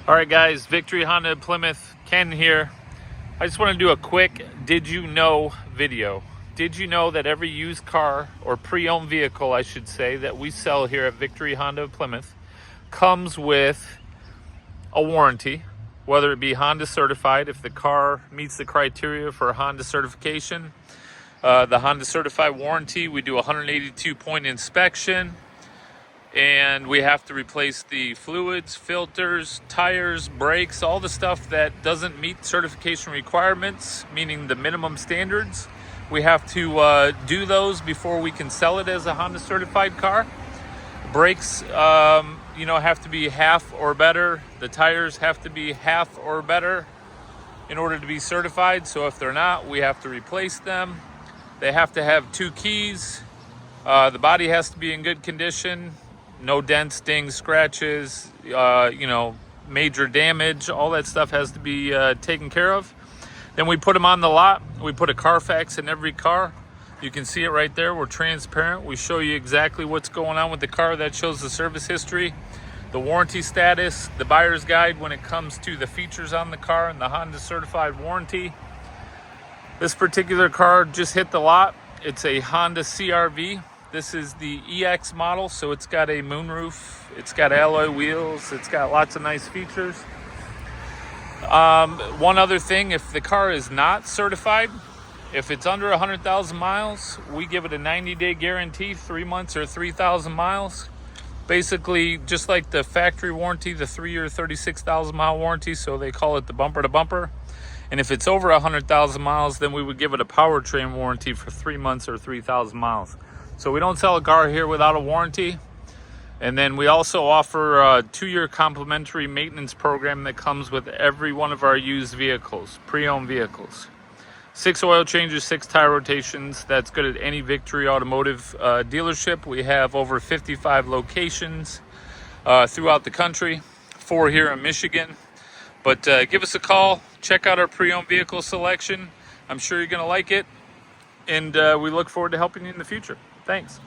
All right, guys, Victory Honda of Plymouth, Ken here. I just want to do a quick did you know video. Did you know that every used car, or pre-owned vehicle, I should say, that we sell here at Victory Honda of Plymouth comes with a warranty, whether it be Honda certified, if the car meets the criteria for Honda certification. The Honda certified warranty, we do a 182-point inspection. And we have to replace the fluids, filters, tires, brakes, all the stuff that doesn't meet certification requirements, meaning the minimum standards. We have to do those before we can sell it as a Honda certified car. Brakes, have to be half or better. The tires have to be half or better in order to be certified. So if they're not, we have to replace them. They have to have 2 keys. The body has to be in good condition. No dents, dings, scratches, major damage. All that stuff has to be taken care of. Then we put them on the lot. We put a Carfax in every car. You can see it right there. We're transparent. We show you exactly what's going on with the car. That shows the service history, the warranty status, the buyer's guide when it comes to the features on the car, and the Honda certified warranty. This particular car just hit the lot. It's a Honda CR-V. This is the EX model, so it's got a moonroof, it's got alloy wheels, it's got lots of nice features. One other thing, if the car is not certified, if it's under 100,000 miles, we give it a 90-day guarantee, 3 months or 3,000 miles. Basically, just like the factory warranty, the 3-year 36,000 mile warranty, so they call it the bumper to bumper. And if it's over 100,000 miles, then we would give it a powertrain warranty for 3 months or 3,000 miles. So we don't sell a car here without a warranty. And then we also offer a 2-year complimentary maintenance program that comes with every one of our used vehicles, pre-owned vehicles. 6 oil changes, 6 tire rotations. That's good at any Victory Automotive dealership. We have over 55 locations throughout the country, 4 here in Michigan. But give us a call, check out our pre-owned vehicle selection. I'm sure you're going to like it. And we look forward to helping you in the future. Thanks.